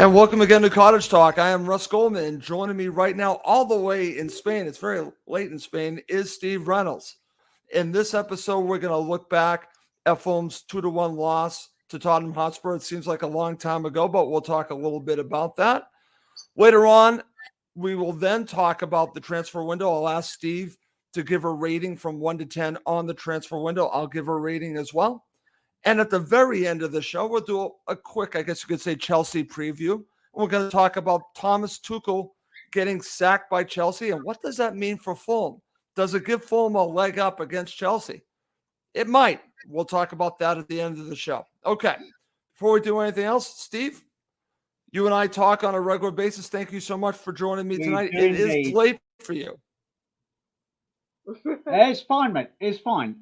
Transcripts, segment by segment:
And welcome again to Cottage Talk. I am Russ Goldman, and joining me right now, all the way in Spain, it's very late in Spain, is Steve Reynolds. In this episode, we're going to look back at Fulham's 2-1 loss to Tottenham Hotspur. It seems like a long time ago, but we'll talk a little bit about that. Later on, we will then talk about the transfer window. I'll ask Steve to give a rating from 1 to 10 on the transfer window. I'll give a rating as well. And at the very end of the show, we'll do a quick, I guess you could say, Chelsea preview. We're going to talk about Thomas Tuchel getting sacked by Chelsea. And what does that mean for Fulham? Does it give Fulham a leg up against Chelsea? It might. We'll talk about that at the end of the show. Okay. Before we do anything else, Steve, you and I talk on a regular basis. Thank you so much for joining me tonight. It is late for you. It's fine, mate. It's fine.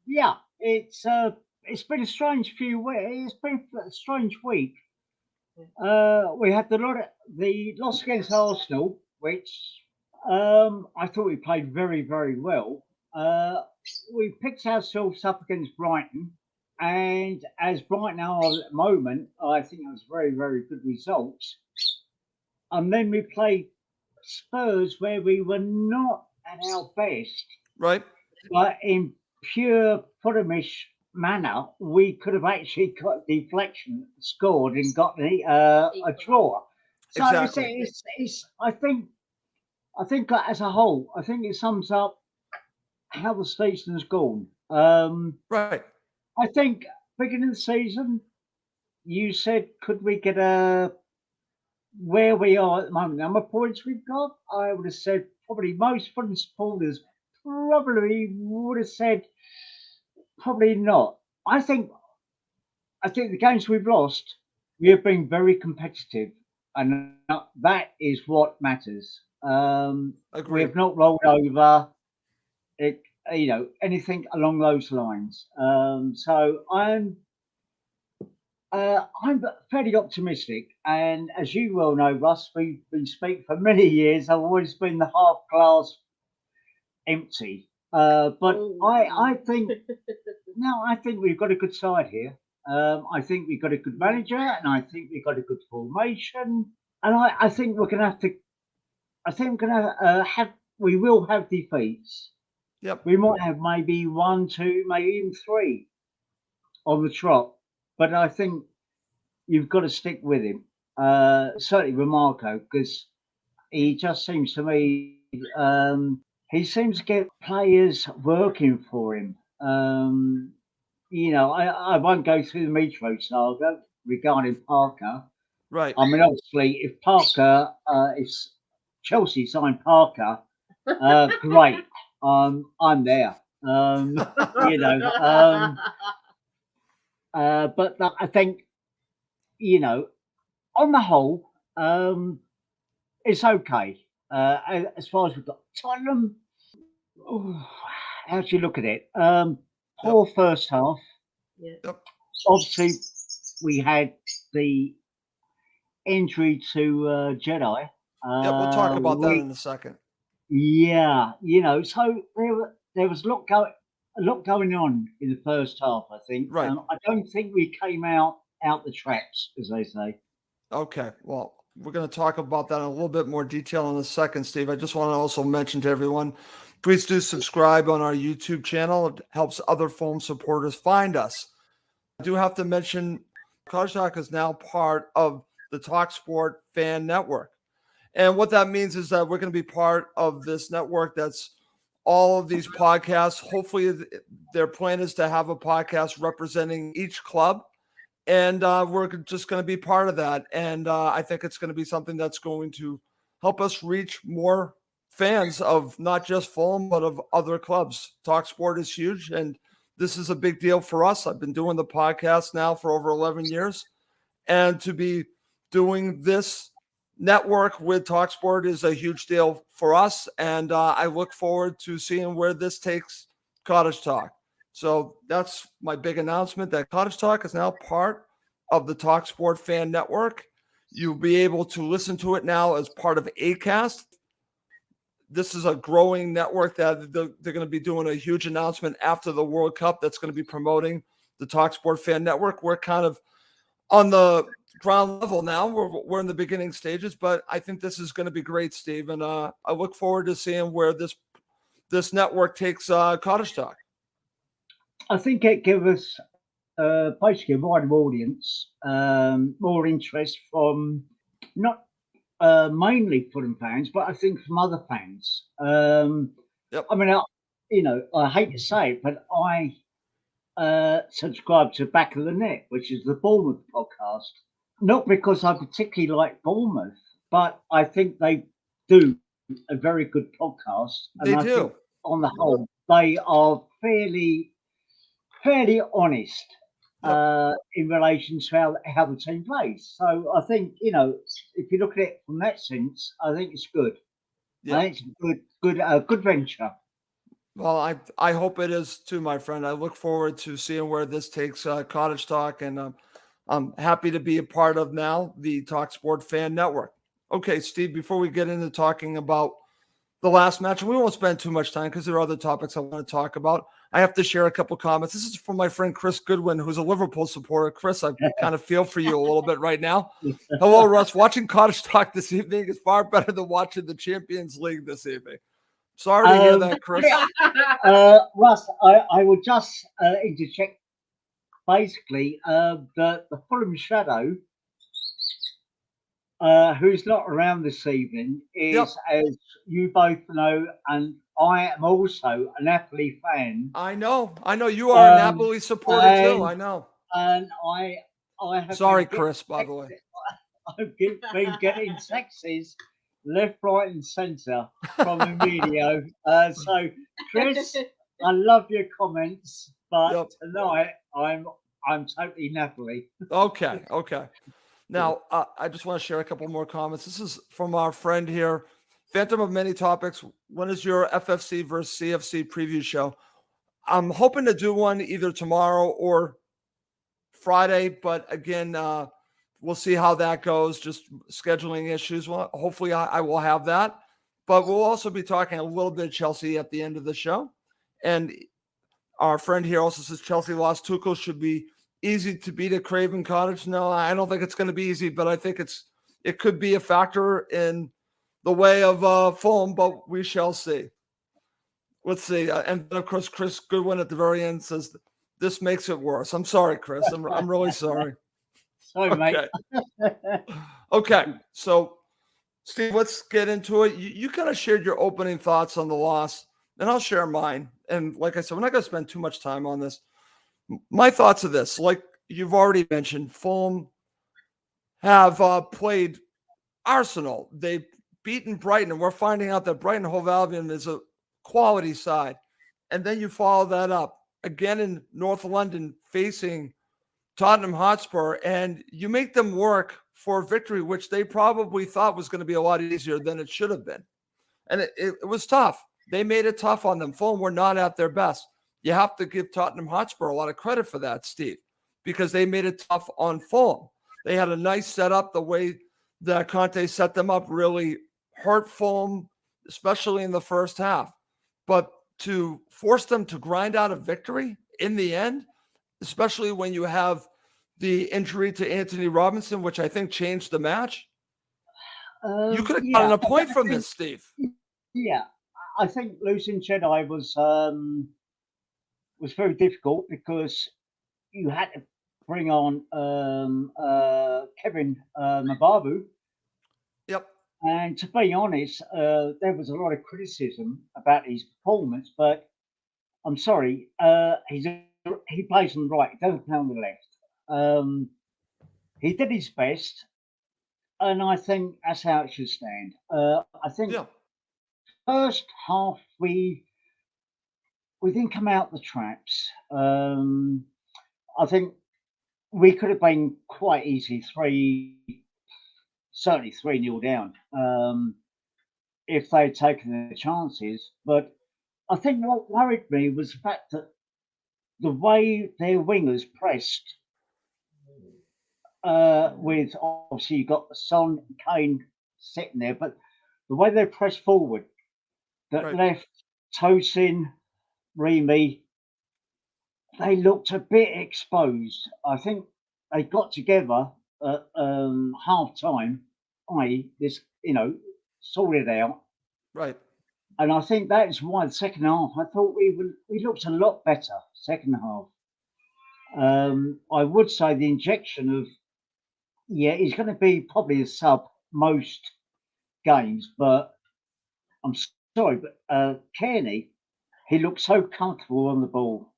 Yeah, it's been a strange few weeks. It's been a strange week. We had the loss against Arsenal, which I thought we played very, very well. We picked ourselves up against Brighton, and as Brighton are at the moment, I think it was very, very good results. And then we played Spurs, where we were not at our best, right? But in pure Fulhamish manner, we could have actually got deflection, scored, and got a draw. So exactly. I think as a whole, I think it sums up how the season has gone. Right. I think beginning of the season, you said, could we get where we are at the moment, number of points we've got? I would have said probably most Fulham supporters probably would have said probably not. I think the games we've lost, we have been very competitive, and that is what matters. We have not rolled over it, anything along those lines. So I'm fairly optimistic, and as you well know, Russ, we've been speaking for many years. I've always been the half glass empty. But I think I think we've got a good side here. I think we've got a good manager, and I think we've got a good formation. And I think we're going to have to. I think we're going to have. We will have defeats. Yep. We might have maybe 1, 2, maybe even 3 on the trot. But I think you've got to stick with him. Certainly with Marco, because he just seems to me. He seems to get players working for him. I won't go through the Mitro saga regarding Parker. Right. I mean, obviously, if Chelsea signed Parker, great. I'm there. But I think, on the whole, it's okay. As far as we've got Tottenham, how do you look at it? Poor first half. Yep. Obviously, we had the injury to Jedi. We'll talk about that in a second. Yeah, so there was a lot going on in the first half, I think. Right. I don't think we came out the traps, as they say. Okay, well, we're going to talk about that in a little bit more detail in a second, Steve. I just want to also mention to everyone, please do subscribe on our YouTube channel. It helps other Fulham supporters find us. I do have to mention Cottage Talk is now part of the talkSPORT fan network. And what that means is that we're going to be part of this network that's all of these podcasts. Hopefully, their plan is to have a podcast representing each club. And we're just going to be part of that. And I think it's going to be something that's going to help us reach more fans of not just Fulham, but of other clubs. talkSPORT is huge, and this is a big deal for us. I've been doing the podcast now for over 11 years. And to be doing this network with talkSPORT is a huge deal for us. And I look forward to seeing where this takes Cottage Talk. So that's my big announcement that Cottage Talk is now part of the talkSPORT fan network. You'll be able to listen to it now as part of Acast. This is a growing network that they're going to be doing a huge announcement after the World Cup that's going to be promoting the talkSPORT fan network. We're kind of on the ground level now. We're in the beginning stages, but I think this is going to be great, Steve. And I look forward to seeing where this network takes Cottage Talk. I think it gives us basically a wider audience, more interest from not mainly Fulham fans, but I think from other fans. Yep. I mean, I hate to say it, but I subscribe to Back of the Net, which is the Bournemouth podcast. Not because I particularly like Bournemouth, but I think they do a very good podcast. They I do. think on the whole, they are fairly honest in relation to how the team plays. So I think, if you look at it from that sense, I think it's good. Yeah. I think it's a good venture. Well, I hope it is too, my friend. I look forward to seeing where this takes Cottage Talk, and I'm happy to be a part of now the TalkSPORT Fan Network. Okay, Steve, before we get into talking about the last match, and we won't spend too much time because there are other topics I want to talk about. I have to share a couple comments. This is from my friend Chris Goodwin, who's a Liverpool supporter. Chris, I kind of feel for you a little bit right now. Hello, Russ. Watching Cottage Talk this evening is far better than watching the Champions League this evening. Sorry to hear that, Chris. Russ, I will just interject. Basically, the Fulham Shadow, who's not around this evening, is, as you both know, and I am also a Napoli fan. I know. You are a Napoli supporter too. I know. And I have. Sorry, Chris. By the way, I've been getting texts left, right, and centre from Emilio. So, Chris, I love your comments, but tonight I'm totally Napoli. Okay. Now, I just want to share a couple more comments. This is from our friend here, Phantom of Many Topics. When is your FFC versus CFC preview show? I'm hoping to do one either tomorrow or Friday, but again, we'll see how that goes. Just scheduling issues. Well, hopefully I will have that. But we'll also be talking a little bit of Chelsea at the end of the show. And our friend here also says Chelsea lost Tuchel, should be easy to beat at Craven Cottage. No, I don't think it's going to be easy, but I think it could be a factor in the way of Fulham, but we shall see. Let's see. And of course, Chris Goodwin at the very end says, this makes it worse. I'm sorry, Chris. I'm really sorry. Sorry, okay. mate. Okay. So, Steve, let's get into it. You kind of shared your opening thoughts on the loss, and I'll share mine. And like I said, we're not going to spend too much time on this. My thoughts of this, like you've already mentioned, Fulham have played Arsenal. They've beaten Brighton, and we're finding out that Brighton Hove Albion is a quality side. And then you follow that up again in North London facing Tottenham Hotspur, and you make them work for a victory, which they probably thought was going to be a lot easier than it should have been. And it was tough. They made it tough on them. Fulham were not at their best. You have to give Tottenham Hotspur a lot of credit for that, Steve, because they made it tough on Fulham. They had a nice setup. The way that Conte set them up really hurt Fulham, especially in the first half. But to force them to grind out a victory in the end, especially when you have the injury to Anthony Robinson, which I think changed the match, you could have gotten a point from this, Steve. Yeah, I think losing Jedi was very difficult because you had to bring on Kevin Mababu. Yep. And to be honest, there was a lot of criticism about his performance, but I'm sorry, he plays on the right, he doesn't play on the left. He did his best, and I think that's how it should stand. I think first half we didn't come out the traps. I think we could have been quite easy certainly 3-0 down if they'd taken their chances. But I think what worried me was the fact that the way their wingers pressed, with obviously you got Son, Kane sitting there, but the way they pressed forward, that left Tosin, Remy, they looked a bit exposed. I think they got together at half time, i.e., this, sorted out. Right. And I think that's why the second half, I thought we looked a lot better second half. I would say the injection of, he's going to be probably a sub most games, but I'm sorry, but Kearney, he looks so comfortable on the ball.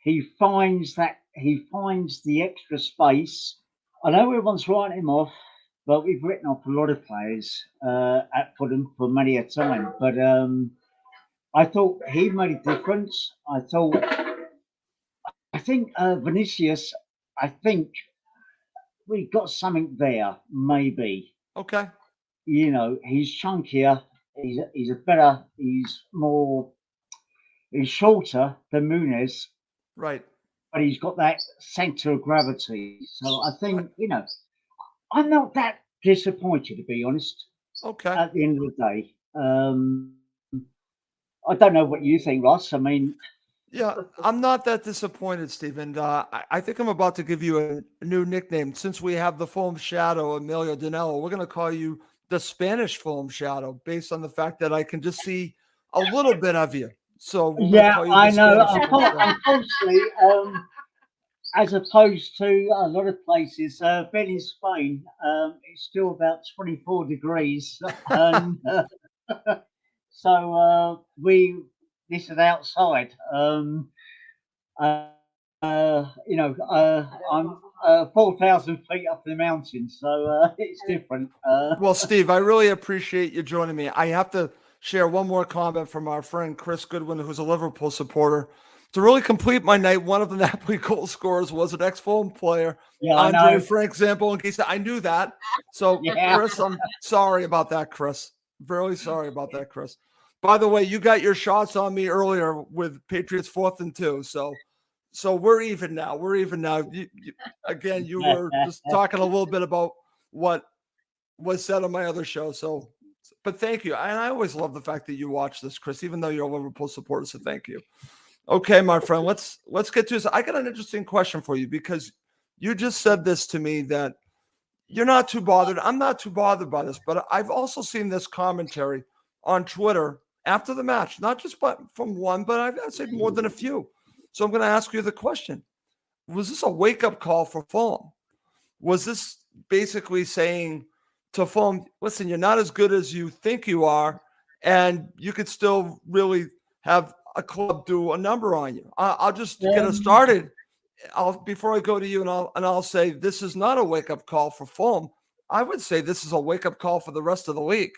He finds the extra space. I know everyone's writing him off, but we've written off a lot of players at Fulham for many a time. But I thought he made a difference. I think Vinicius, I think we got something there, maybe. Okay. He's chunkier. He's shorter than Muniz, Right. but he's got that centre of gravity. So I think, I'm not that disappointed, to be honest, Okay. at the end of the day. I don't know what you think, Ross. I mean, Yeah, I'm not that disappointed, Stephen. I think I'm about to give you a new nickname. Since we have the Fulham Shadow, Emilio Danello, we're going to call you the Spanish Fulham Shadow based on the fact that I can just see a little bit of you. So we're going to call you the I know. Spanish Fulham Shadow. Unfortunately, as opposed to a lot of places, being in Spain, it's still about 24 degrees. And so this is outside. I'm 4,000 feet up the mountain, so it's different. Well, Steve, I really appreciate you joining me. I have to share one more comment from our friend Chris Goodwin, who's a Liverpool supporter. To really complete my night, one of the Napoli goal scorers was an ex-Fulham player, Yeah, I Andre know. Frank Zambo. In case I knew that, so Yeah. Chris, I'm sorry about that, Chris. Really sorry about that, Chris. By the way, you got your shots on me earlier with Patriots 4th and 2, so we're even now. We're even now. Again, you were just talking a little bit about what was said on my other show. So, but thank you. And I always love the fact that you watch this, Chris, even though you're a Liverpool supporter. So thank you. Okay, my friend, let's get to this. I got an interesting question for you because you just said this to me that you're not too bothered. I'm not too bothered by this, but I've also seen this commentary on Twitter after the match, not just from one, but I'd say more than a few. So I'm going to ask you the question. Was this a wake-up call for Fulham? Was this basically saying to Fulham, listen, you're not as good as you think you are, and you could still really have a club do a number on you? I'll just get us started. Before I go to you, and I'll say this is not a wake-up call for Fulham. I would say this is a wake-up call for the rest of the league,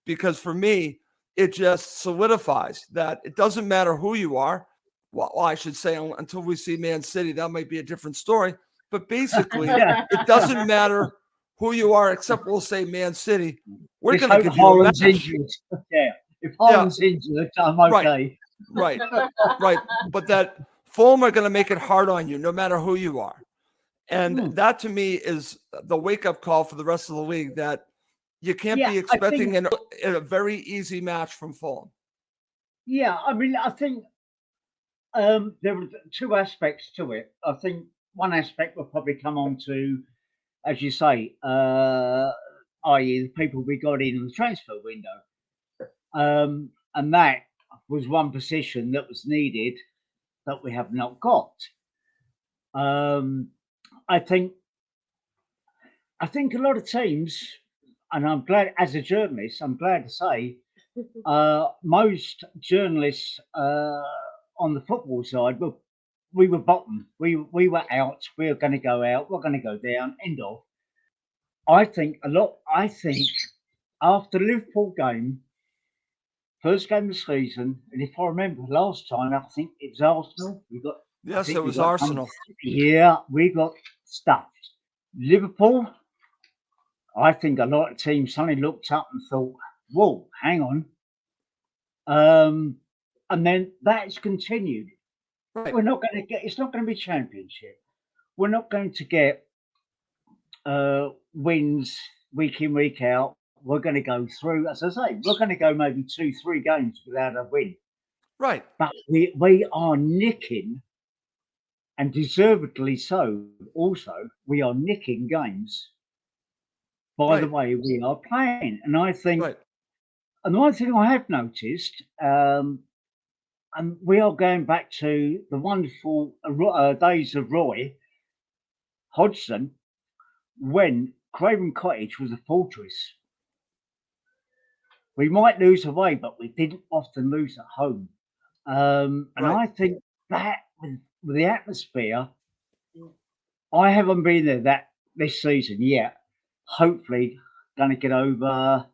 because for me, it just solidifies that it doesn't matter who you are. Well, I should say until we see Man City, that might be a different story. But basically, it doesn't matter who you are, except we'll say Man City. We're going to give you a match. Injured. Yeah. If Holland's injured, I'm okay. Right. But that Fulham are going to make it hard on you, no matter who you are. And that, to me, is the wake-up call for the rest of the league, that you can't be expecting a very easy match from Fulham. Yeah, I mean, I think there were two aspects to it. I think one aspect will probably come on to, as you say, i.e. the people we got in the transfer window. And that was one position that was needed that we have not got. I think a lot of teams, and I'm glad, as a journalist, I'm glad to say, most journalists on the football side, we were bottom. We were out. We were going to go out. We're going to go down. End of. I think after the Liverpool game, first game of the season, and if I remember last time, I think it was Arsenal. Yes, it was Arsenal. We got stuffed. Liverpool, I think a lot of teams suddenly looked up and thought, whoa, hang on. And then that's continued. Right. We're not going to get, it's not going to be championship. We're not going to get wins week in, week out. We're going to go through, as I say, we're going to go maybe 2-3 games without a win. Right. But we are nicking and deservedly so. Also, we are nicking games by the Right. way we are playing, and I think Right. another thing I have noticed, and we are going back to the wonderful days of Roy Hodgson when Craven Cottage was a fortress. We might lose away, but we didn't often lose at home. And Right. I think that with the atmosphere, I haven't been there that this season yet. Hopefully, going to get over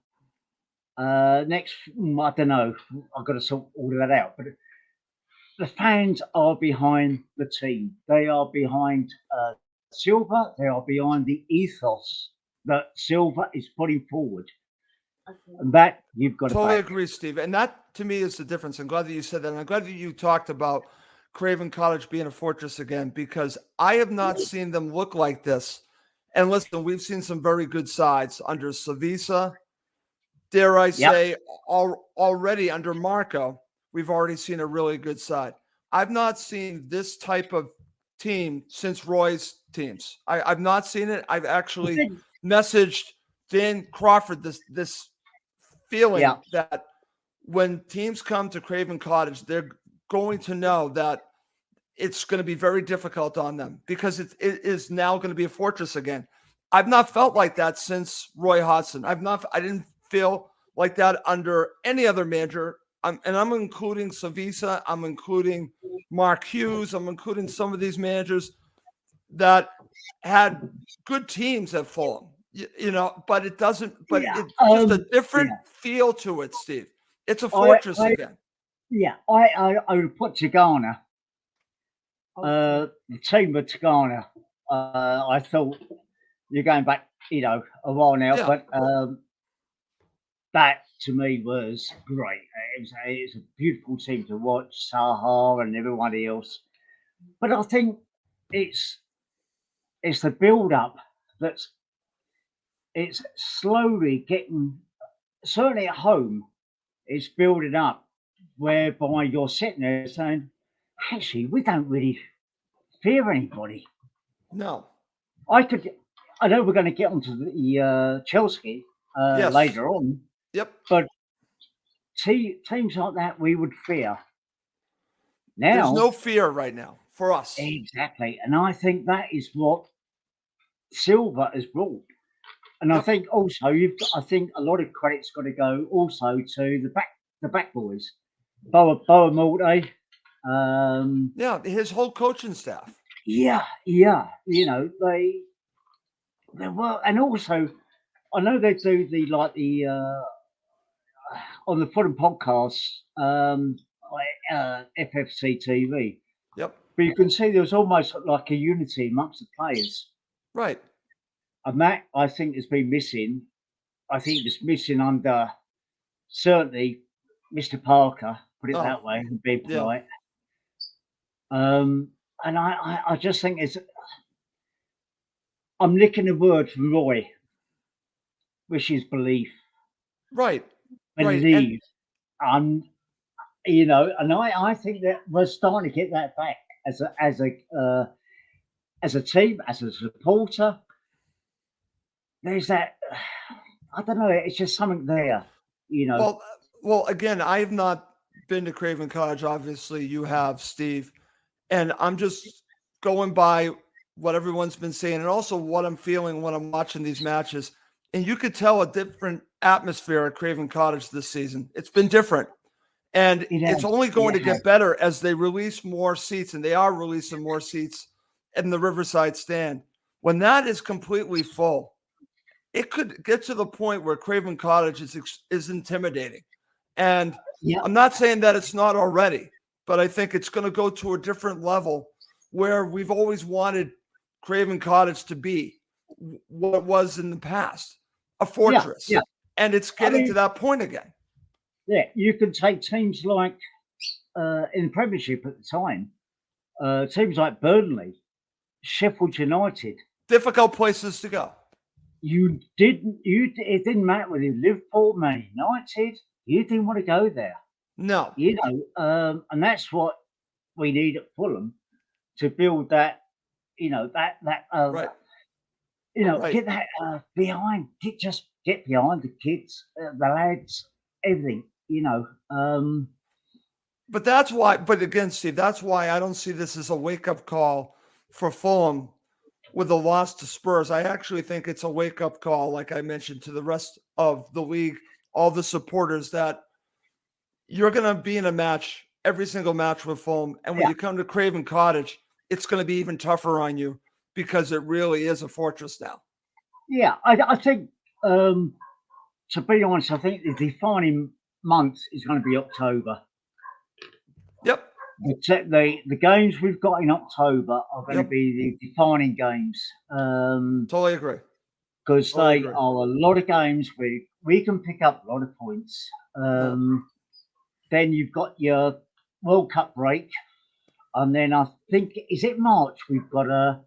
next. I don't know. I've got to sort all of that out. But the fans are behind the team. They are behind Silver. They are behind the ethos that Silver is putting forward, and that you've got to Totally back. agree, Steve. And that to me is the difference. I'm glad that you said that. And I'm glad that you talked about Craven Cottage being a fortress again, because I have not seen them look like this. And listen, we've seen some very good sides under Savisa. Dare I Yep. say, already under Marco, we've already seen a really good side. I've not seen this type of team since Roy's teams. I've not seen it. I've I actually think, messaged Dan Crawford this yeah, feeling that when teams come to Craven Cottage, they're going to know that it's going to be very difficult on them because it is now going to be a fortress again. I've not felt like that since Roy Hodgson. I didn't feel like that under any other manager. And I'm including Savisa. I'm including Mark Hughes. I'm including some of these managers that had good teams at Fulham, but it doesn't, but yeah, it's just a different yeah. feel to it, Steve. It's a I, fortress I, again. yeah, I would put Tigana, the team of Tigana. I thought you're going back, a while now, Yeah. but that to me was great. It was a beautiful team to watch, Saha and everybody else. But I think it's it's the build up that's it's slowly getting, certainly at home, it's building up whereby you're sitting there saying, actually, we don't really fear anybody. No. I could, I know we're going to get onto the Chelsea Yes. later on, Yep. but teams like that we would fear. There's Now, no fear right now for us. exactly, and I think that is what Silver has brought. And I Yep. think also I think a lot of credit's got to go also to the back boys, Boa Morte. Yeah. His whole coaching staff. Yeah, yeah, they were, and also I know they do the on the Fulham podcast, FFC TV, Yep. but you can see there was almost like a unity amongst the players, Right. and that I think has been missing. I think it's missing under certainly Mr. Parker, put it Oh, that way, and be yeah. polite. And I just think I'm licking a word from Roy, which is belief. Right. Right. And Believe. And and I think that we're starting to get that back as a team, as a supporter. There's that. I don't know. It's just something there. well, again, I have not been to Craven Cottage. Obviously, you have, Steve. And I'm just going by what everyone's been saying and also what I'm feeling when I'm watching these matches. And you could tell a different atmosphere at Craven Cottage this season. It's been different. And It it's has. only going It to has. get better as they release more seats, and they are releasing more seats in the Riverside stand. When that is completely full, it could get to the point where Craven Cottage is intimidating. And Yeah. I'm not saying that it's not already, but I think it's going to go to a different level where we've always wanted Craven Cottage to be what it was in the past, a Yeah. fortress. Yeah. And it's I getting to mean, that point again. yeah. You can take teams like in the Premiership at the time, teams like Burnley, Sheffield United. Difficult places to go. It didn't matter whether you Liverpool, Man United. You didn't want to go there. No. And that's what we need at Fulham to build that, Right. Right. get that behind, get behind the kids, the lads, everything, But that's why, but again, Steve, that's why I don't see this as a wake up call for Fulham with a loss to Spurs. I actually think it's a wake up call, like I mentioned, to the rest of the league, all the supporters, that you're going to be in a match, every single match with Fulham. And when yeah, you come to Craven Cottage, it's going to be even tougher on you because it really is a fortress now. yeah. I think, to be honest, I think the defining month is going to be October. Yep. The games we've got in October are going to Yep. be the defining games. Totally agree. Because Totally they agree. are a lot of games where we can pick up a lot of points. Then you've got your World Cup break, and then I think, is it March? We've got a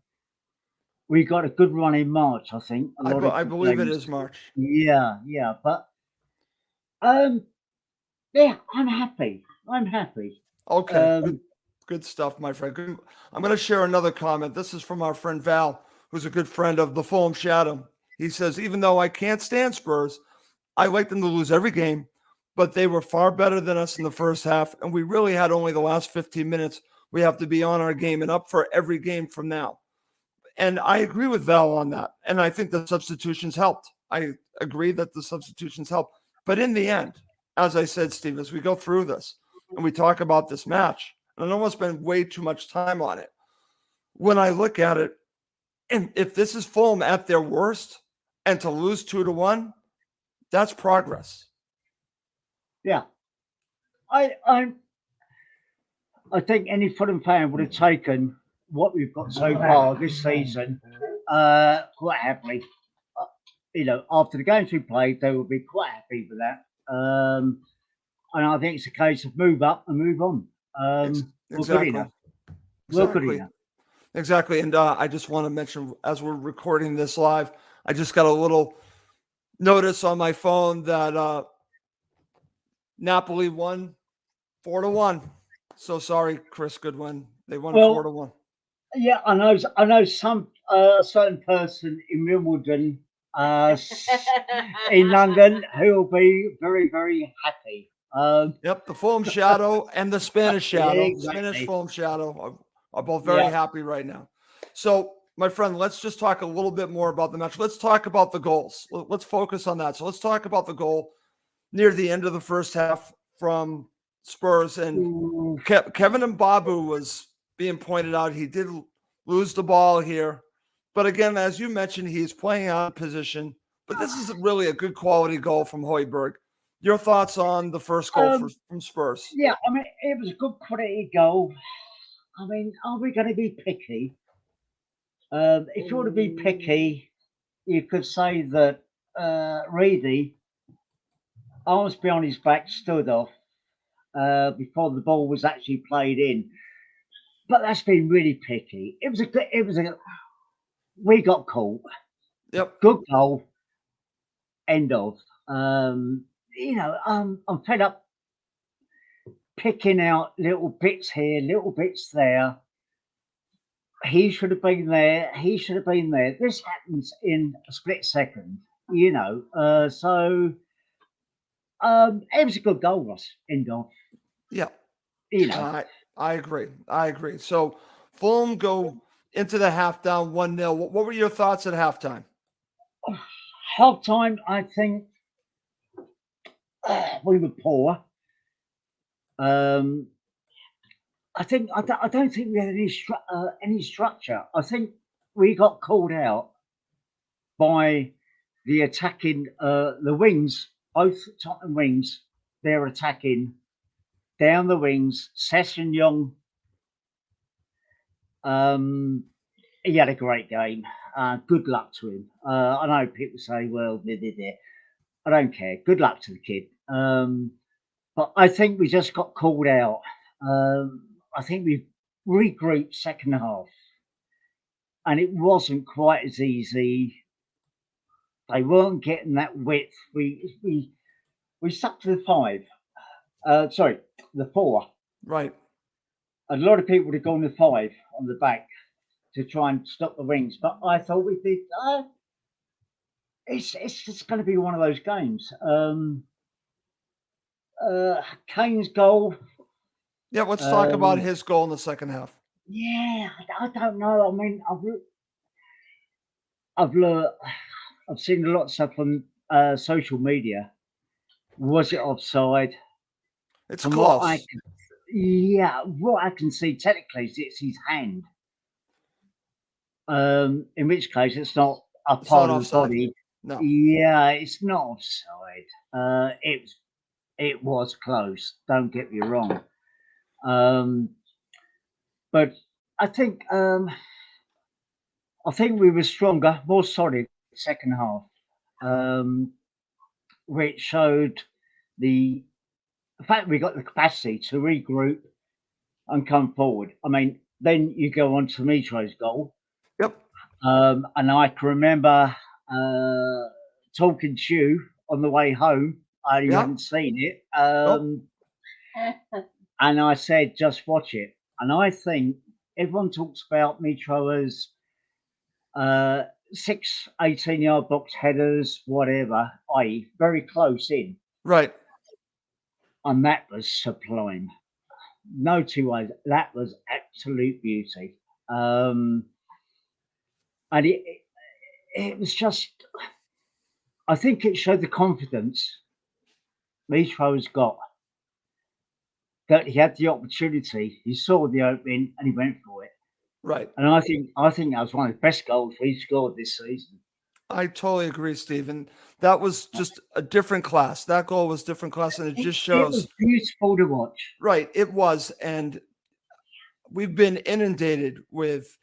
good run in March. I think a lot of I good believe it games. is March. Yeah, but yeah, I'm happy. Okay. Good stuff, my friend. I'm going to share another comment. This is from our friend Val, who's a good friend of the Fulham Shadow. He says, even though I can't stand Spurs, I like them to lose every game, but they were far better than us in the first half, and we really had only the last 15 minutes. We have to be on our game and up for every game from now. And I agree with Val on that. And I think the substitutions helped. I agree that the substitutions helped. But in the end, as I said, Steve, as we go through this and we talk about this match, and I don't want to spend way too much time on it. When I look at it, and if this is Fulham at their worst, and to lose 2-1, that's progress. Yeah, I think any Fulham fan would have taken what we've got so far this season quite happily. After the games we played, they will be quite happy with that. And I think it's a case of move up and move on. We're good enough. We're good enough. Exactly. And I just want to mention, as we're recording this live, I just got a little notice on my phone that Napoli won 4-1. So sorry, Chris Goodwin. They won 4-1. Yeah, I know some certain person in Wimbledon, in London, who will be very, very happy. Yep, the Fulham Shadow and the Spanish Shadow, Exactly. Spanish Fulham Shadow are both very happy right now. So, my friend, let's just talk a little bit more about the match. Let's talk about the goals. Let's focus on that. So let's talk about the goal near the end of the first half from Spurs. And Kevin and Babu was being pointed out. He did lose the ball here. But again, as you mentioned, he's playing out of position. But this is really a good quality goal from Højbjerg. Your thoughts on the first goal from Spurs? Yeah, I mean, it was a good quality goal. I mean, are we going to be picky? If you want to be picky, you could say that Reedy, arms behind his back, stood off before the ball was actually played in. But that's been really picky. We got caught. Yep. Good goal. End of. I'm fed up picking out little bits here, little bits there. He should have been there. He should have been there. This happens in a split second, So it was a good goal, Russ. End of. Yeah. I agree. So Fulham go into the half down 1-0. What were your thoughts at halftime? Half time, I think we were poor. I don't think we had any structure. I think we got called out by the attacking the wings, both Tottenham wings. They're attacking down the wings. Sessegnon, he had a great game. Good luck to him. I know people say, well, I don't care. Good luck to the kid. But I think we just got called out. I think we regrouped second half, and it wasn't quite as easy. They weren't getting that width. We stuck to the 5. The 4. Right. a lot of people would have gone with 5 on the back to try and stop the wings, but I thought we did. It's just going to be one of those games. Kane's goal. Yeah, let's talk about his goal in the second half. Yeah, I don't know. I mean, I've seen a lot of stuff on social media. Was it offside? It's From close. What I can see technically, it's his hand. In which case, it's not a part of the body. No. Yeah, it's not offside. It was close. Don't get me wrong. But I think we were stronger, more solid second half, which showed the fact we got the capacity to regroup and come forward. I mean, then you go on to Mitro's goal. Yep. And I can remember talking to you on the way home. I hadn't seen it. And I said, just watch it. And I think everyone talks about Mitro as 6 18-yard box headers, whatever, i.e. very close in. Right. And that was sublime. No two ways. That was absolute beauty. And it was just, I think it showed the confidence Mitro's got. That he had the opportunity, he saw the opening, and he went for it. Right. And I think that was one of the best goals he scored this season. I totally agree, Stephen. That was just a different class. That goal was different class, and it just shows. It was beautiful to watch. Right, it was, and we've been inundated with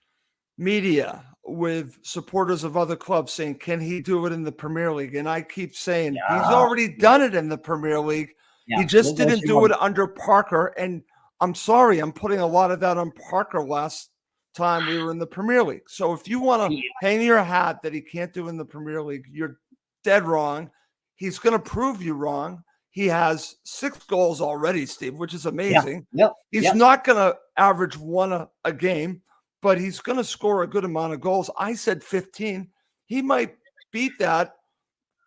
media, with supporters of other clubs saying, "Can he do it in the Premier League?" And I keep saying he's already done it in the Premier League. He just didn't do it under Parker. And I'm sorry, I'm putting a lot of that on Parker last time we were in the Premier League. So if you want to hang your hat that he can't do in the Premier League, you're dead wrong. He's going to prove you wrong. He has 6 goals already, Steve, which is amazing. He's not going to average 1 a game, but he's going to score a good amount of goals. I said 15. He might beat that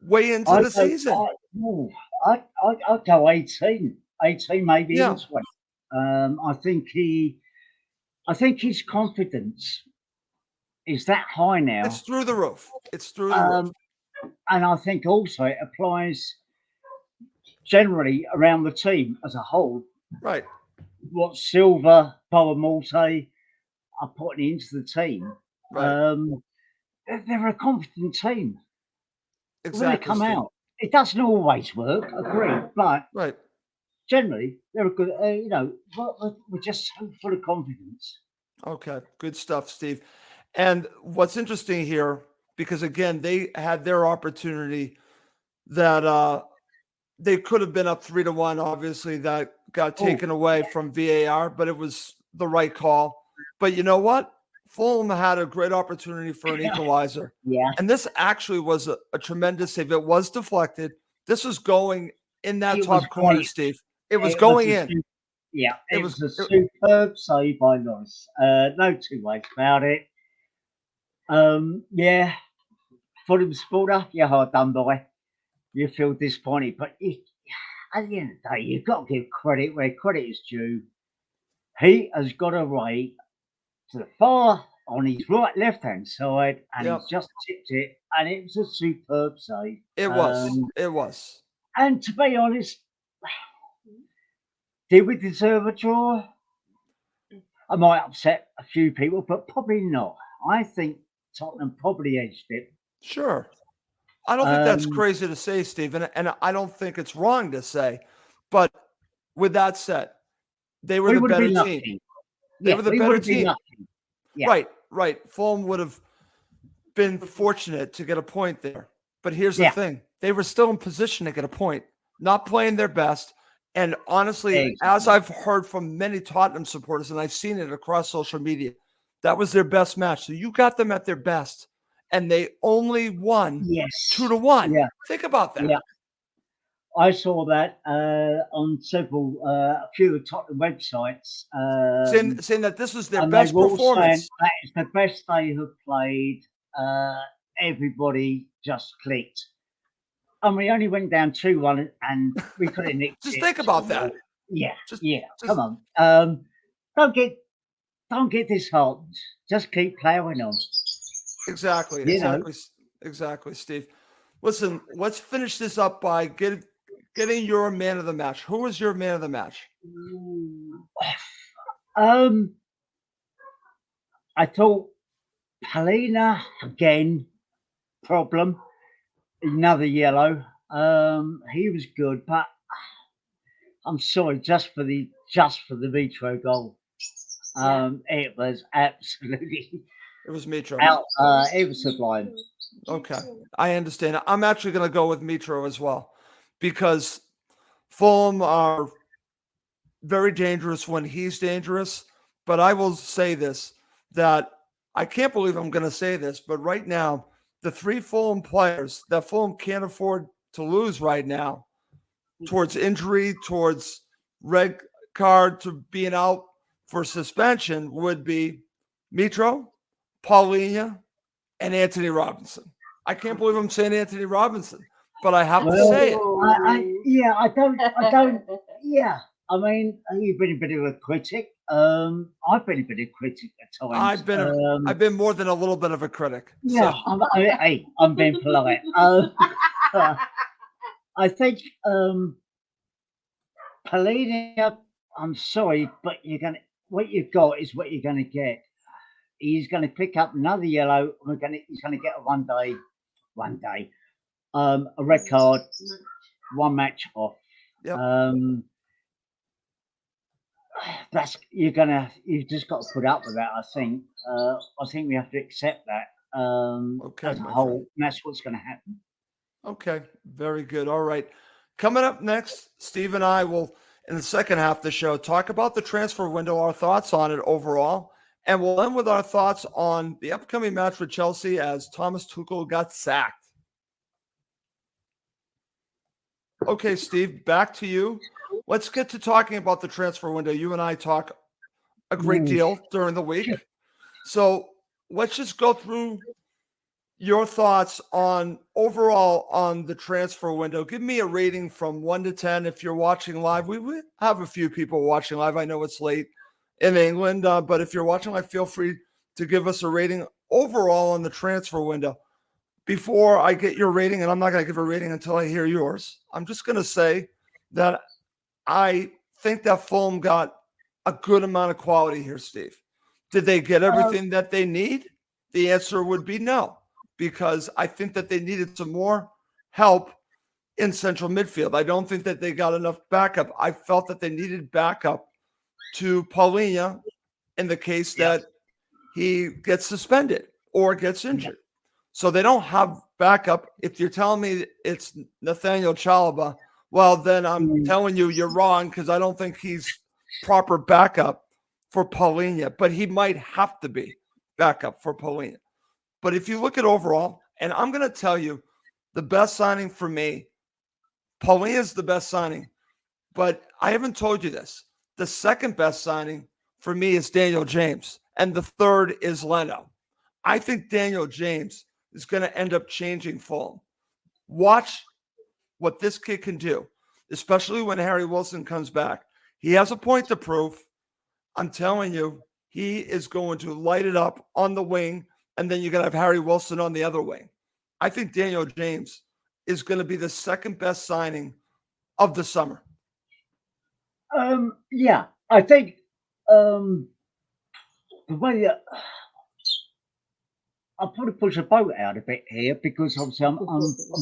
way into the season. I'd go 18. 18 maybe even 20. I think his confidence is that high now. It's through the roof. It's through the roof. And I think also it applies generally around the team as a whole. Right. What Silva, Morte are putting into the team. Right. They're a confident team. Exactly. When they come out, it doesn't always work, agreed, but generally they're a good. We're just so full of confidence. Okay, good stuff, Steve. And what's interesting here, because again, they had their opportunity that they could have been up 3-1. Obviously, that got taken away from VAR, but it was the right call. But you know what? Fulham had a great opportunity for an equalizer. And this actually was a tremendous save. It was deflected. This was going in that top corner, Steve. It was going in. It was a superb save by Norris. No two ways about it. Fulham supporter, you're hard done by. You feel disappointed, but at the end of the day, you've got to give credit where credit is due. He has got away to the far on his left-hand side, and he's just tipped it, and it was a superb save. It was. And to be honest, did we deserve a draw? I might upset a few people, but probably not. I think Tottenham probably edged it. Sure. I don't think that's crazy to say, Stephen, and I don't think it's wrong to say. But with that said, they were the better team. They were the better team. Right. Fulham would have been fortunate to get a point there. But here's the thing. They were still in position to get a point, not playing their best. And honestly, as I've heard from many Tottenham supporters, and I've seen it across social media, that was their best match. So you got them at their best, and they only won 2-1. Yeah. Think about that. I saw that on a few of the Tottenham websites, saying that this was their and they best were all saying performance. that is the best they have played. Everybody just clicked. And we only went down 2-1, and we could have nicked Just it. think about that. Yeah, Just, yeah. just Come on. Don't get disheartened. Just keep plowing on. exactly, You know. exactly, Steve. Listen, let's finish this up by getting your man of the match. Who was your man of the match? I thought Palina again. Problem. Another yellow. He was good, but I'm sorry, just for the Vitro goal. It was absolutely It was Mitro. out. It was sublime. Okay, I understand. I'm actually going to go with Mitro as well because Fulham are very dangerous when he's dangerous. But I will say this, that I can't believe I'm going to say this, but right now, the three Fulham players that Fulham can't afford to lose right now towards injury, towards red card, to being out for suspension would be Mitro, Paulinho, and Anthony Robinson. I can't believe I'm saying Anthony Robinson, but I have to say it. I don't. Yeah, I mean, you've been a bit of a critic. I've been a bit of a critic at times. I've been more than a little bit of a critic. Yeah, So. I'm being polite. I think Polina, I'm sorry, but what you've got is what you're gonna get. He's gonna pick up another yellow. He's gonna get one day, a red card, one match off. Yep. You've just got to put up with that. I think we have to accept that. Okay, as a my whole, friend. that's what's going to happen. Okay, very good. All right. Coming up next, Steve and I will, in the second half of the show, talk about the transfer window, our thoughts on it overall, and we'll end with our thoughts on the upcoming match with Chelsea as Thomas Tuchel got sacked. Okay, Steve, back to you. Let's get to talking about the transfer window. You and I talk a great deal during the week. So let's just go through your thoughts on overall on the transfer window. Give me a rating from 1 to 10 if you're watching live. We have a few people watching live. I know it's late in England, but if you're watching live, feel free to give us a rating overall on the transfer window. Before I get your rating, and I'm not going to give a rating until I hear yours, I'm just going to say that I think that Fulham got a good amount of quality here, Steve. Did they get everything that they need? The answer would be no, because I think that they needed some more help in central midfield. I don't think that they got enough backup. I felt that they needed backup to Paulinho in the case that he gets suspended or gets injured. So they don't have backup. If you're telling me it's Nathaniel Chalobah, well, then I'm telling you you're wrong, because I don't think he's proper backup for Paulinho, but he might have to be backup for Paulinho. But if you look at overall, and I'm going to tell you, the best signing for me, Paulinho is the best signing, but I haven't told you this. The second best signing for me is Daniel James, and the third is Leno. I think Daniel James is going to end up changing Fulham. Watch what this kid can do, especially when Harry Wilson comes back. He has a point to prove. I'm telling you, he is going to light it up on the wing, and then you're going to have Harry Wilson on the other wing. I think Daniel James is going to be the second best signing of the summer. Yeah, I think the way that I'll probably push a boat out a bit here, because obviously I'm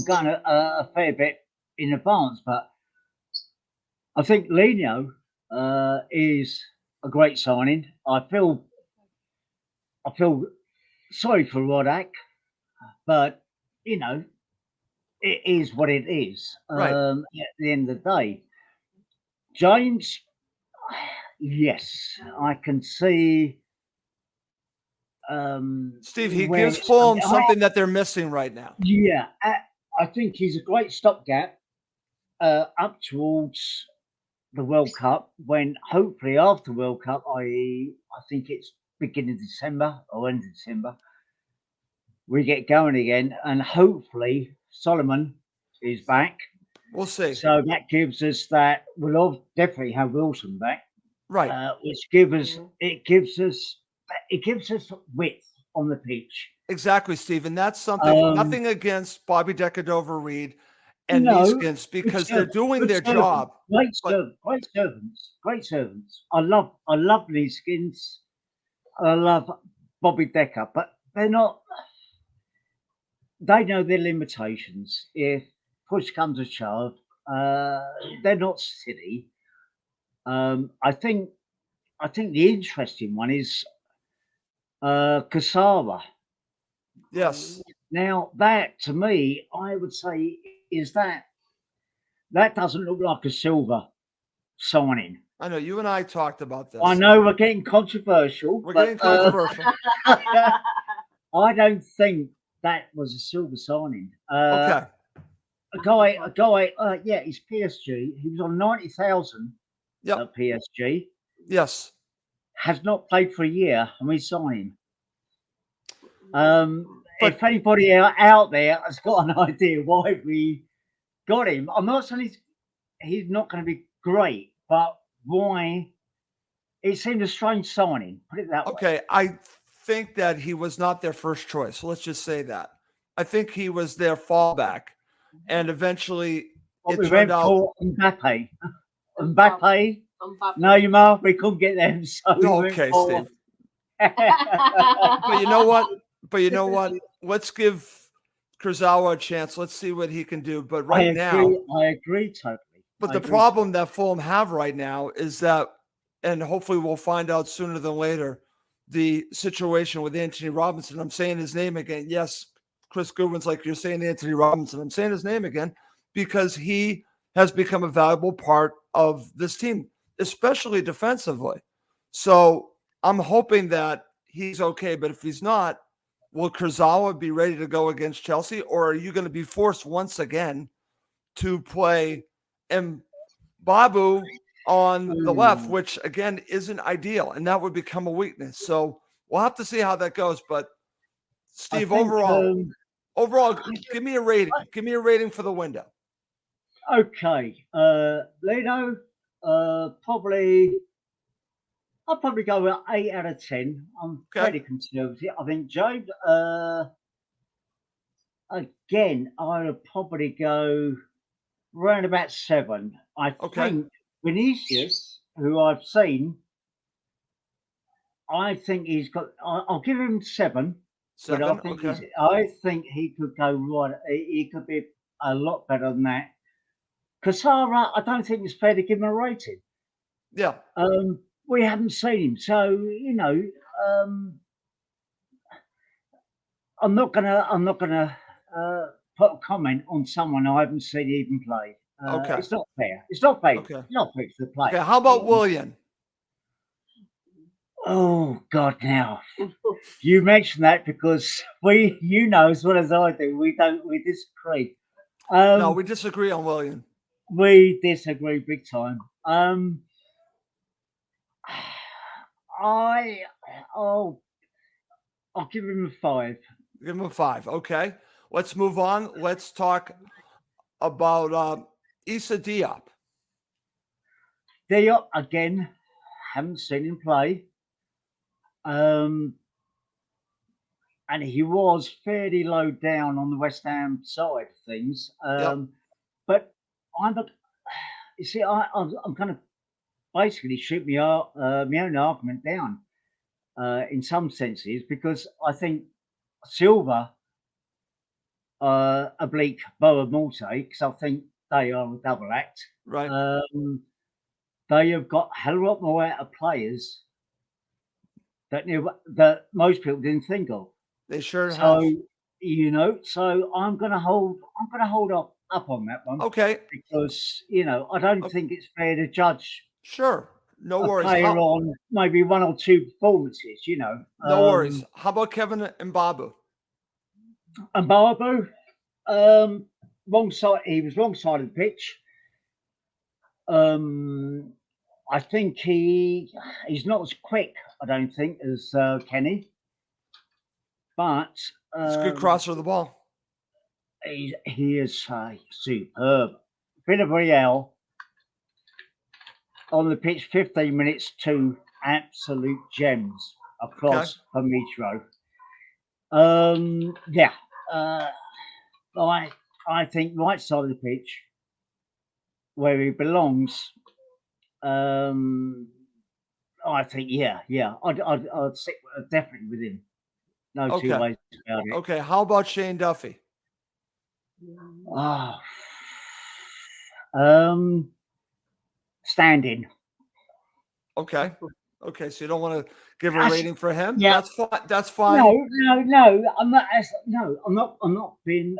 going a fair bit in advance, but I think Leno is a great signing. I feel sorry for Rodak, but it is what it is. Right. At the end of the day, James, yes, I can see. Steve, he gives Fulham something that they're missing right now. Yeah, I think he's a great stopgap up towards the World Cup, when hopefully after World Cup, i.e., I think it's beginning of December or end of December, we get going again, and hopefully Solomon is back. We'll see. So that gives us that. We'll definitely have Wilson back, Right. which gives us width on the pitch. Exactly, Steve. And that's something, nothing against Bobby Decordova-Reid and Neeskens, because they're doing their job. Great servants. I love Neeskens. I love Bobby Decker, but they're not. They know their limitations. If push comes to shove, they're not silly. I think the interesting one is Kasara. Yes. Now that, to me, I would say is that doesn't look like a silver signing. I know you and I talked about this. I know we're getting controversial. We're getting controversial. I don't think that was a silver signing. Okay. A guy. Yeah, he's PSG. He was on 90,000 at PSG. Yes. Has not played for a year, and we signed him. If anybody out there has got an idea why we got him, I'm not saying he's not going to be great, but why? It seemed a strange signing. Put it that way. Okay, I think that he was not their first choice. So let's just say that. I think he was their fallback, and eventually it turned out for Mbappe. Mbappe. No, you Mark, we couldn't get them. So okay, Steve. But you know what? Let's give Kurzawa a chance. Let's see what he can do. But I agree totally. But the problem that Fulham have right now is that, and hopefully we'll find out sooner than later, the situation with Anthony Robinson. I'm saying his name again. Yes, Chris Goodwin's like you're saying Anthony Robinson. I'm saying his name again because he has become a valuable part of this team, especially defensively. So I'm hoping that he's okay. But if he's not, will Kurzawa be ready to go against Chelsea, or are you going to be forced once again to play Mbabu on the left, which again isn't ideal, and that would become a weakness. So we'll have to see how that goes. But Steve, overall, give me a rating. Give me a rating for the window. Okay, Leno, I'll probably go with 8 out of 10. I'm pretty conservative. I think James, again, I would probably go around about 7. I think Vinicius, who I've seen, I think he's got. I'll give him 7. 7. But I think he could go right. He could be a lot better than that. Kasara, I don't think it's fair to give him a rating. Yeah. We haven't seen him, so I'm not gonna put a comment on someone I haven't seen even play. It's not fair. It's not fair. Okay. It's not fair to the player. Okay. How about Willian? Oh God! Now you mentioned that because you know as well as I do, we disagree. No, we disagree on Willian. We disagree big time. I'll give him a 5. Give him a 5. Okay. Let's move on. Let's talk about Issa Diop. Diop, again, haven't seen him play. And he was fairly low down on the West Ham side of things. But I'm not. You see, I'm kind of basically shoot my own argument down in some senses because I think Silva, oblique Boa Morte, because I think they are a double act. Right. They have got a hell of a lot more out of players that most people didn't think of. They sure have. So I'm gonna hold up on that one. Okay. Because I don't think it's fair to judge. Sure. No worries. Player on maybe 1 or 2 performances. No worries. How about Kevin Mbabu? Mbabu, wrong side. He was wrong side of the pitch. I think he's not as quick, I don't think, as Kenny, but It's a good crosser of the ball. he is superb. Villarreal on the pitch, 15 minutes, 2 absolute gems across Mitro. Yeah, I think right side of the pitch where he belongs. I think I'd stick definitely with him. No two ways about it. Okay, how about Shane Duffy? Standing. Okay, so you don't want to give a rating for him? Yeah, that's fine. No, I'm not. No, I'm not being.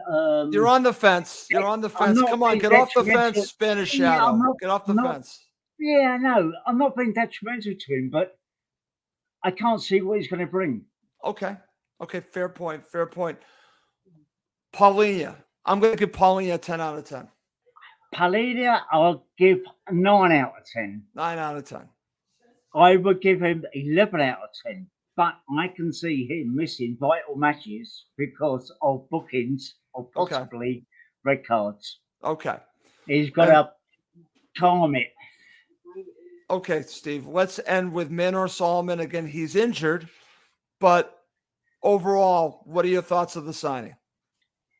You're on the fence. You're on the fence. Come on, get off the fence. Spanish Shadow. Get off the fence. Yeah, no, I'm not being detrimental to him, but I can't see what he's going to bring. Okay, fair point. Paulinho. I'm going to give Paulinho a 10 out of 10. Paulinho, I'll give 9 out of 10. 9 out of 10. I would give him 11 out of 10, but I can see him missing vital matches because of bookings or possibly red cards. Okay. He's got to calm it. Okay, Steve, let's end with Manor Solomon. Again, he's injured, but overall, what are your thoughts of the signing?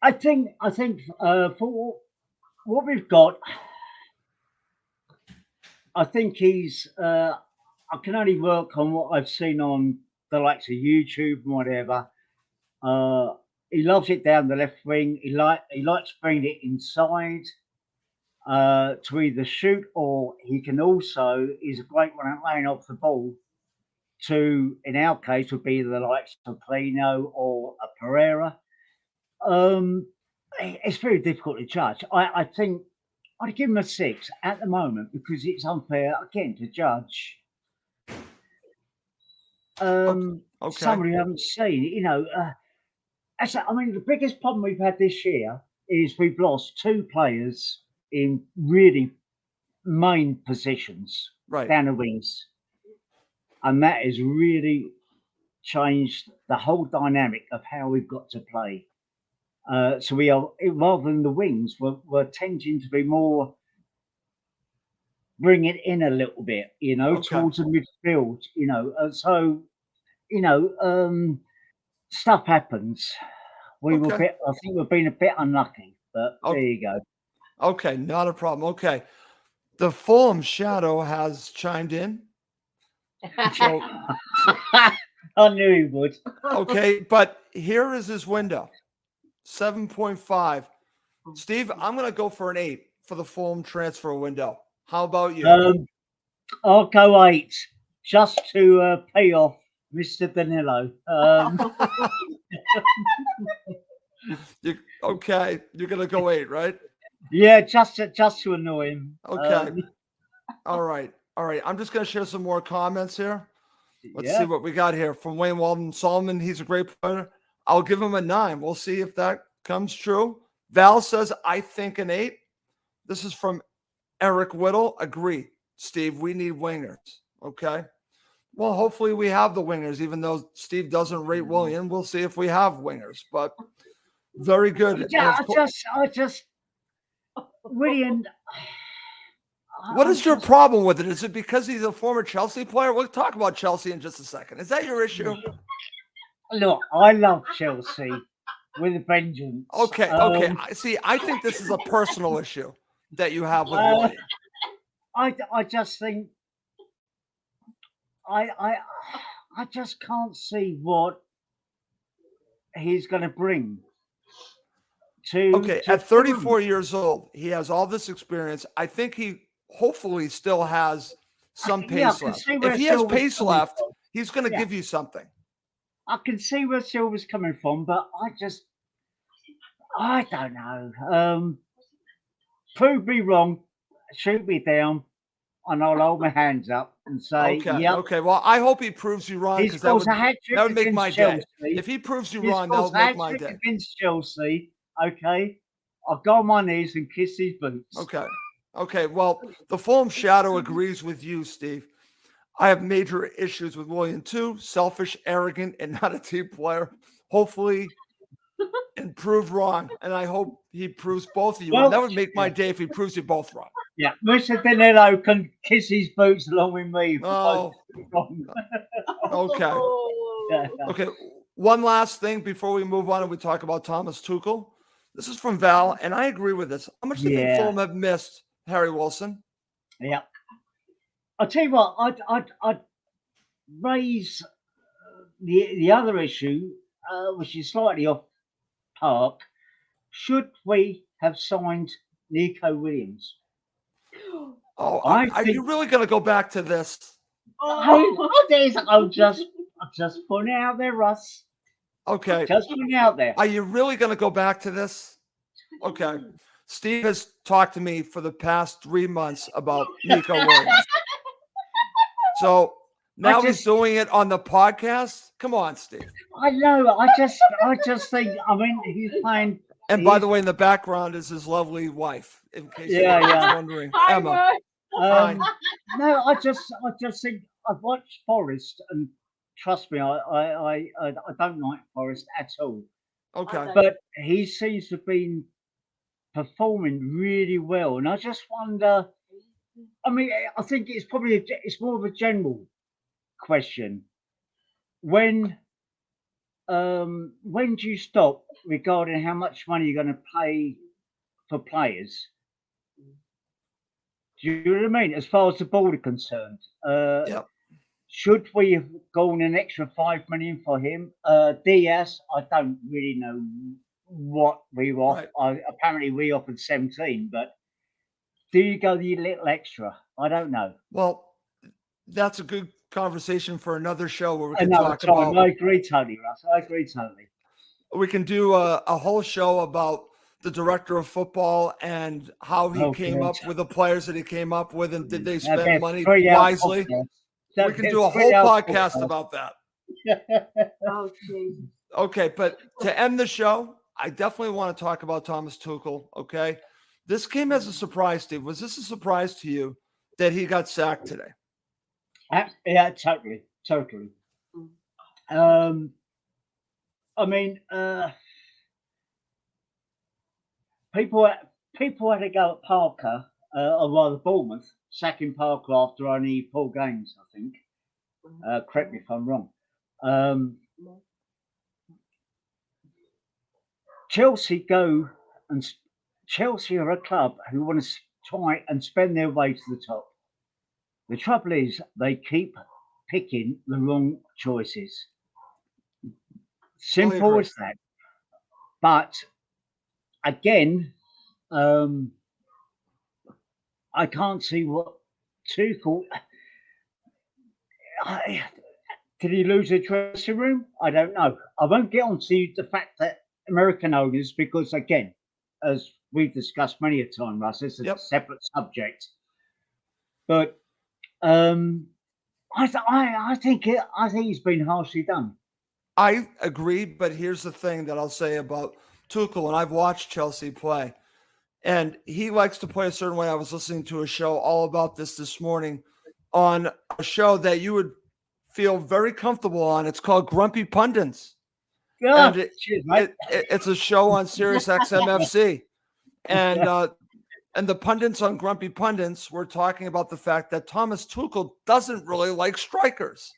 I think for what we've got, I think he's. I can only work on what I've seen on the likes of YouTube and whatever. He loves it down the left wing. He likes bringing it inside to either shoot, or he can also. He's a great one at laying off the ball. To, in our case, would be the likes of Plano or a Pereira. It's very difficult to judge. I think I'd give him a 6 at the moment because it's unfair again to judge. Somebody you haven't seen, I mean, the biggest problem we've had this year is we've lost 2 players in really main positions down the wings, and that has really changed the whole dynamic of how we've got to play. So we are, rather than the wings, we're tending to be more bring it in a little bit, towards the midfield, stuff happens. I think we've been a bit unlucky, but there you go. Okay, not a problem. Okay. The Fulham Shadow has chimed in. So, I knew he would. Okay, but here is his window. 7.5. Steve, I'm going to go for an 8 for the Fulham transfer window. How about you? I'll go 8 just to pay off Mr. Danilo. You're going to go 8, right? Yeah, just to annoy him. Okay. All right. I'm just going to share some more comments here. Let's see what we got here from Wayne Walden Solomon. He's a great player. I'll give him a 9. We'll see if that comes true. Val says, I think an 8. This is from Eric Whittle. Agree, Steve. We need wingers. Okay. Well, hopefully we have the wingers, even though Steve doesn't rate William. We'll see if we have wingers, but very good. Yeah, I just, William. What is your problem with it? Is it because he's a former Chelsea player? We'll talk about Chelsea in just a second. Is that your issue? Look, I love Chelsea with a vengeance. Okay. See, I think this is a personal issue that you have with William. I just think I just can't see what he's going to bring. At 34 years old, he has all this experience. I think he hopefully still has some pace left. If he has pace left, he's going to give you something. I can see where Silver's coming from, but I don't know. Prove me wrong, shoot me down, and I'll hold my hands up and say, Okay. Well, I hope he proves you wrong, because that would make my day. If he proves you wrong, that would make my day. Against Chelsea, okay, I'll go on my knees and kiss his boots. Okay. Okay, well, the Fulham Shadow agrees with you, Steve. I have major issues with William too. Selfish, arrogant, and not a team player. Hopefully, and proved wrong. And I hope he proves both of you wrong. That would make my day if he proves you both wrong. Yeah, Mr. Danilo can kiss his boots along with me. Oh, okay. Yeah. Okay. One last thing before we move on and we talk about Thomas Tuchel. This is from Val, and I agree with this. How much do you think Fulham have missed Harry Wilson? Yeah. I'll tell you what, I'd raise the other issue, which is slightly off park. Should we have signed Nico Williams? Oh, I are think- you really going to go back to this? I'm just putting it out there, Russ. Okay. Just putting it out there. Are you really going to go back to this? Okay. Steve has talked to me for the past 3 months about Nico Williams. So now he's doing it on the podcast. Come on, Steve. I know. I just think. I mean, he's playing. And by the way, in the background is his lovely wife. In case Yeah, anyone's yeah. wondering, Hi, Emma. Russ. No, I just think I've watched Forest, and trust me, I don't like Forest at all. Okay. But he seems to have been performing really well, and I just wonder. I mean, I think it's more of a general question. When do you stop regarding how much money you're going to pay for players? Do you know what I mean? As far as the board are concerned, Yep. should we have gone an extra 5 million for him? Diaz, I don't really know what we were. Right. Apparently, we offered 17, but do you go the little extra? I don't know. Well, that's a good conversation for another show where we can Another talk time. about. I agree totally, Russ. I agree totally. We can do a whole show about the director of football and how he came up with the players that he came up with, and did they spend money wisely? We can do a whole podcast about that. Oh, Jesus. Okay, but to end the show, I definitely want to talk about Thomas Tuchel. Okay, this came as a surprise, Steve. Was this a surprise to you that he got sacked today? Yeah, totally. I mean, people had to go at Parker, or rather Bournemouth, sacking Parker after only 4 games, I think. Correct me if I'm wrong. Chelsea are a club who want to try and spend their way to the top. The trouble is they keep picking the wrong choices. Simple as that. But again, I can't see what Tuchel. Did he lose a dressing room? I don't know. I won't get on to the fact that American owners, because again, as we've discussed many a time, Russ, it's a separate subject. But I think he's been harshly done. I agree, but here's the thing that I'll say about Tuchel, and I've watched Chelsea play, and he likes to play a certain way. I was listening to a show all about this morning on a show that you would feel very comfortable on. It's called Grumpy Pundits. Yeah, and it's a show on Sirius XMFC. And the pundits on Grumpy Pundits were talking about the fact that Thomas Tuchel doesn't really like strikers.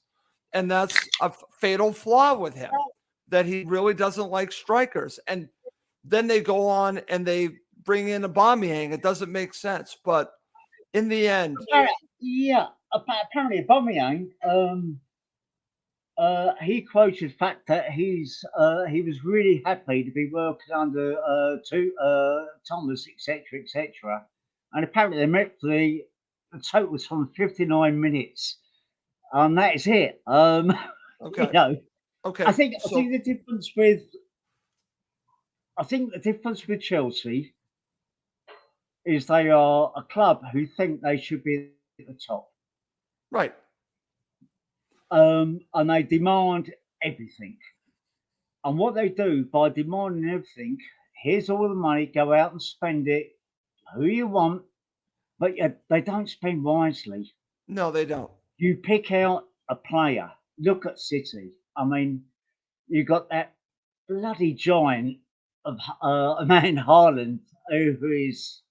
And that's a fatal flaw with him, that he really doesn't like strikers. And then they go on and they bring in Aubameyang. It doesn't make sense. But in the end... Yeah, apparently Aubameyang, he quoted the fact that he was really happy to be working under Thomas, etc. And apparently they met the total was from 59 minutes. That is it. Okay. You know, okay. I think the difference with Chelsea is they are a club who think they should be at the top. Right. And they demand everything. And what they do by demanding everything, here's all the money, go out and spend it, who you want, but they don't spend wisely. No, they don't. You pick out a player. Look at City. I mean, you got that bloody giant of a man Haaland, who is,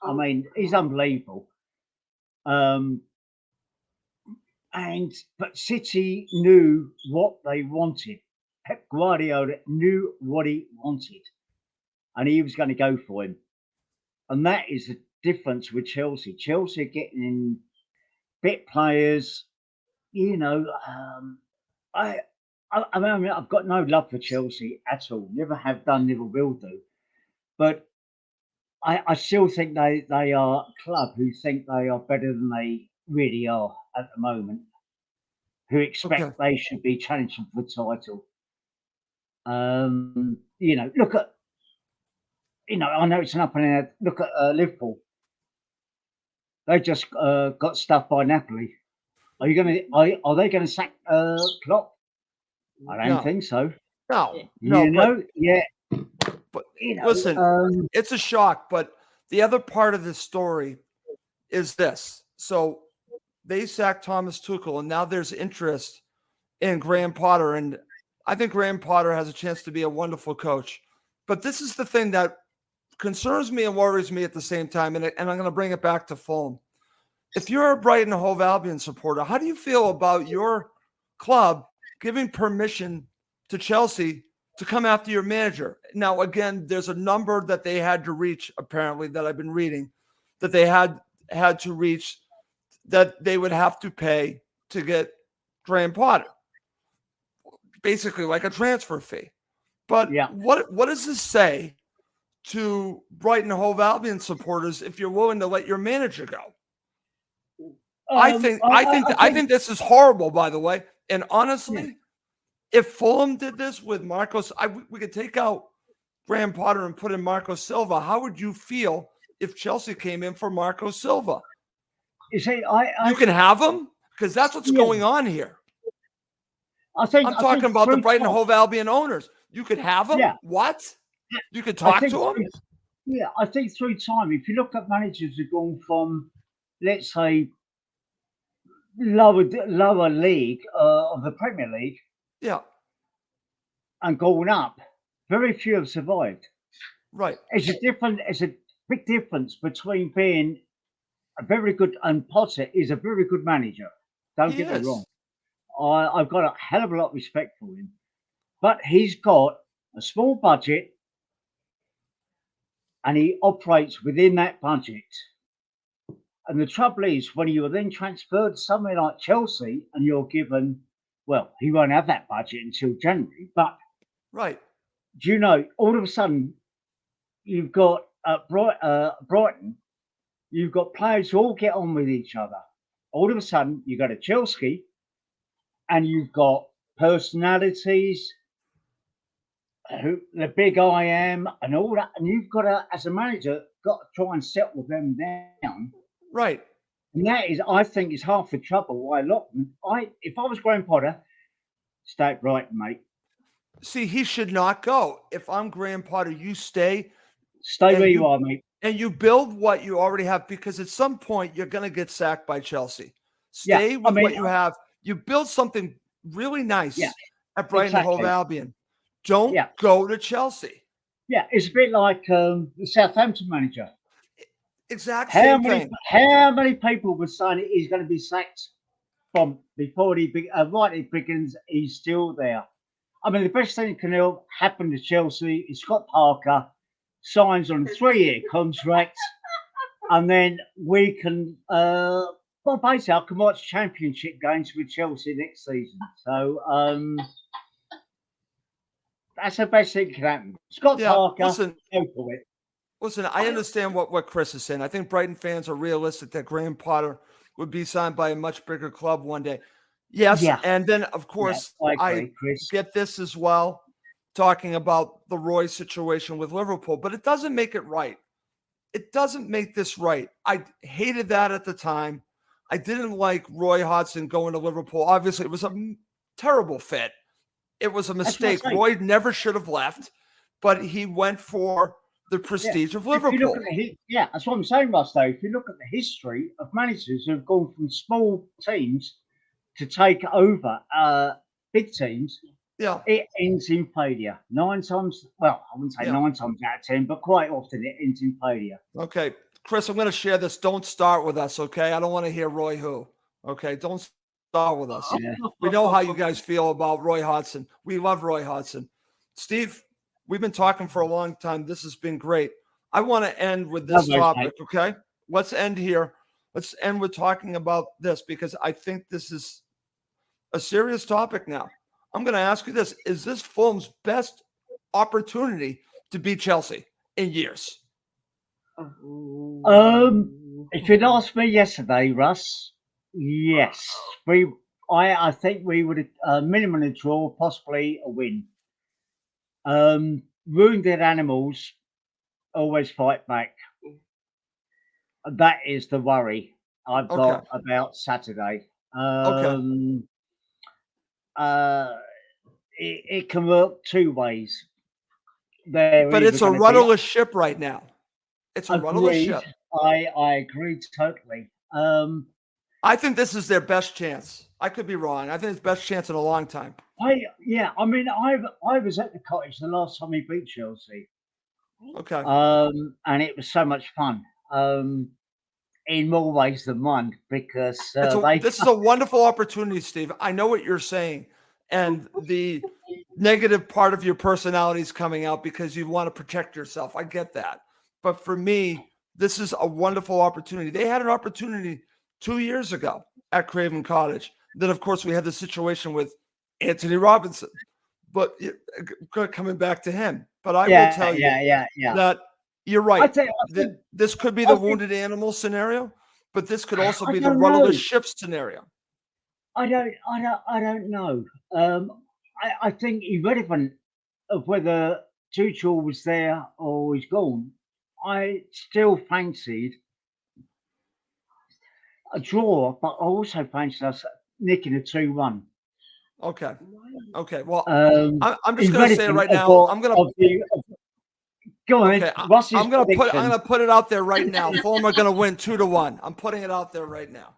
I mean, he's unbelievable. But City knew what they wanted. Pep Guardiola knew what he wanted, and he was going to go for him. And that is the difference with Chelsea. Chelsea are getting in bit players. You know, I mean, I've got no love for Chelsea at all. Never have done, never will do. But I still think they are a club who think they are better than they really are at the moment, who expect they should be challenging for the title. You know, look at, you know, I know it's an up and down. Look at Liverpool. They just got stuffed by Napoli. Are they going to sack Klopp? I don't think so. No, yeah. But you know, listen, it's a shock. But the other part of this story is this. So they sacked Thomas Tuchel, and now there's interest in Graham Potter. And I think Graham Potter has a chance to be a wonderful coach. But this is the thing that concerns me and worries me at the same time. And I'm going to bring it back to Fulham. If you're a Brighton and Hove Albion supporter, how do you feel about your club giving permission to Chelsea to come after your manager? Now, again, there's a number that they had to reach, apparently, that I've been reading, that they had to reach, that they would have to pay to get Graham Potter, basically like a transfer fee. But what does this say to Brighton and Hove Albion supporters if you're willing to let your manager go? I think this is horrible, by the way. And honestly, if Fulham did this with Marcos, we could take out Graham Potter and put in Marco Silva. How would you feel if Chelsea came in for Marco Silva? You see, you can have him, because that's what's going on here. I'm talking about the Brighton and Hove Albion owners. You could have them. Yeah. What? You could talk to them. Yeah, I think through time, if you look at managers who've gone from, let's say, lower league of the Premier League, and going up, very few have survived. Right. It's a big difference between being a very good, and Potter is a very good manager. Don't get me wrong. I've got a hell of a lot of respect for him, but he's got a small budget, and he operates within that budget. And the trouble is, when you are then transferred to somewhere like Chelsea and you're given, well, he won't have that budget until January, but do you know, all of a sudden, you've got Brighton, you've got players who all get on with each other. All of a sudden, you go to Chelsea and you've got personalities, the big I am, and all that. And you've got to, as a manager, got to try and settle them down. Right. And that is, I think, is half the trouble. Why a lot. If I was Graham Potter, stay at Brighton, mate. See, he should not go. If I'm Graham Potter, you stay. Stay where you are, mate. And you build what you already have, because at some point you're going to get sacked by Chelsea. Stay with what you have. You build something really nice at Brighton and Hove Albion. Don't go to Chelsea. Yeah, it's a bit like the Southampton manager. Exactly. How many people were saying he's going to be sacked from before he begins? He's still there. I mean, the best thing that can happen to Chelsea is Scott Parker signs on a 3-year contract, and then we can, basically, I can watch championship games with Chelsea next season. So that's the best thing that can happen. Scott Parker, go for it. Listen, I understand what Chris is saying. I think Brighton fans are realistic that Graham Potter would be signed by a much bigger club one day. Yes, and then, of course, I get this as well, talking about the Roy situation with Liverpool, but it doesn't make it right. It doesn't make this right. I hated that at the time. I didn't like Roy Hodgson going to Liverpool. Obviously, it was a terrible fit. It was a mistake. Roy never should have left, but he went for the prestige of If you look Liverpool. at that's what I'm saying, Russ. Though, if you look at the history of managers who've gone from small teams to take over big teams, Yeah. it ends in failure. 9 times, well, I wouldn't say Yeah. 9 times out of 10, but quite often it ends in failure. Okay, Chris, I'm going to share this. Don't start with us, okay? I don't want to hear Roy who. Okay, don't start with us. Yeah. We know how you guys feel about Roy Hodgson. We love Roy Hodgson. Steve, we've been talking for a long time. This has been great. I want to end with this topic, okay? Let's end here. Let's end with talking about this because I think this is a serious topic now. I'm going to ask you this. Is this Fulham's best opportunity to beat Chelsea in years? If you'd asked me yesterday, Russ, yes. I think we would have minimum a draw, possibly a win. Wounded animals always fight back. That is the worry I've got about Saturday. It can work two ways. But it's a rudderless ship right now. It's a rudderless ship. I agree totally. I think this is their best chance. I could be wrong. I think it's best chance in a long time. I was at the Cottage the last time we beat Chelsea. Okay. And it was so much fun. In more ways than one, because this is a wonderful opportunity, Steve. I know what you're saying, and the negative part of your personality is coming out because you want to protect yourself. I get that. But for me, this is a wonderful opportunity. They had an opportunity 2 years ago at Craven Cottage. Then, of course, we had the situation with Anthony Robinson. But coming back to him. But I will tell you that you're right. This could be the wounded animal scenario, but this could also be the rudderless ship scenario. I don't know. I think irrelevant of whether Tuchel was there or he's gone, I still fancied a draw, but I also fancied us nicking a 2-1. Okay. Well, I'm just going to say it right now. Go on. Okay, I'm going to put it out there right now. Fulham are going to win 2-1. I'm putting it out there right now.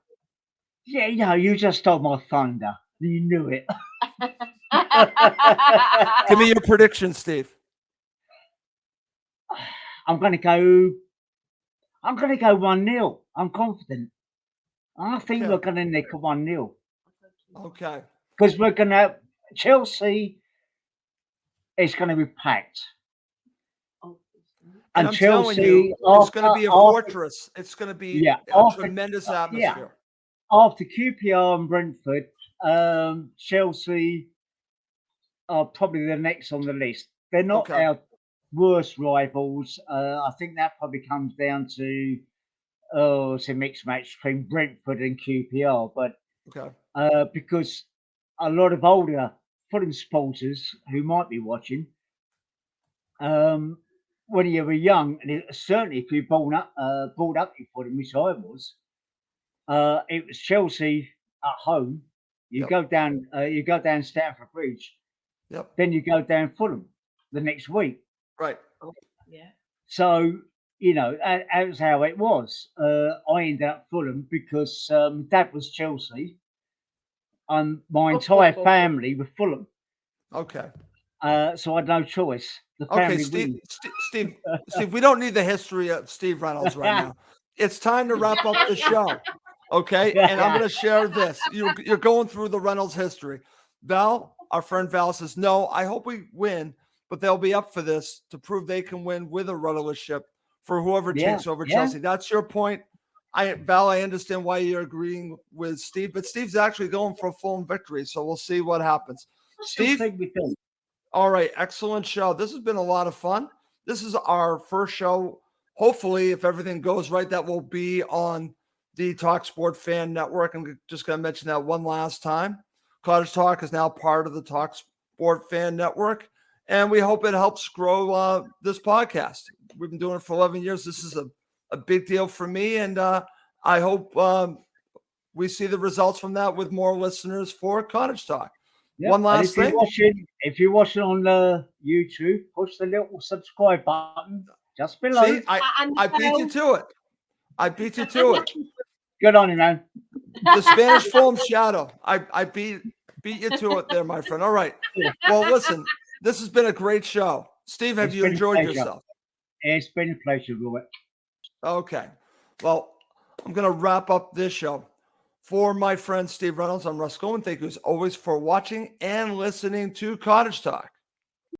Yeah, you just stole my thunder. You knew it. Give me your prediction, Steve. I'm going to go 1-0. I'm confident. I think we're going to nick a 1-0. Okay. Because we're going to Chelsea is going to be packed. And I'm telling you, it's going to be a fortress. It's going to be a tremendous atmosphere. After QPR and Brentford, Chelsea are probably the next on the list. They're not our worst rivals. I think that probably comes down to it's a mixed match between Brentford and QPR. But because a lot of older Fulham supporters who might be watching, when you were young, and certainly if you're brought up in Fulham, which I was, it was Chelsea at home. You go down Stamford Bridge. Yep. Then you go down Fulham the next week. Right. Yeah. So that was how it was. I ended up Fulham because Dad was Chelsea, and my entire family were Fulham. Okay. So I had no choice. Steve, we don't need the history of Steve Reynolds right now. It's time to wrap up the show. Okay. And I'm going to share this. You're going through the Reynolds history. Val, our friend Val says, no, I hope we win, but they'll be up for this to prove they can win with a rudderless ship for whoever takes over Chelsea. That's your point. Val, I understand why you're agreeing with Steve, but Steve's actually going for a full victory. So we'll see what happens. Steve. All right. Excellent show. This has been a lot of fun. This is our first show. Hopefully, if everything goes right, that will be on the TalkSPORT Fan Network. I'm just going to mention that one last time. Cottage Talk is now part of the TalkSPORT Fan Network, and we hope it helps grow this podcast. We've been doing it for 11 years. This is a big deal for me, and I hope we see the results from that with more listeners for Cottage Talk. Yeah. One last thing. If you're watching on YouTube, push the little subscribe button Just below. See, I beat you to it. I beat you to it. Good on you, man. The Spanish Fulham shadow. I beat you to it there, my friend. All right. Well, listen, this has been a great show. Steve, have It's you been a enjoyed pleasure. yourself? It's been a pleasure, Robert. Okay. Well, I'm going to wrap up this show. For my friend Steve Reynolds, I'm Russ Goldman. Thank you as always for watching and listening to Cottage Talk.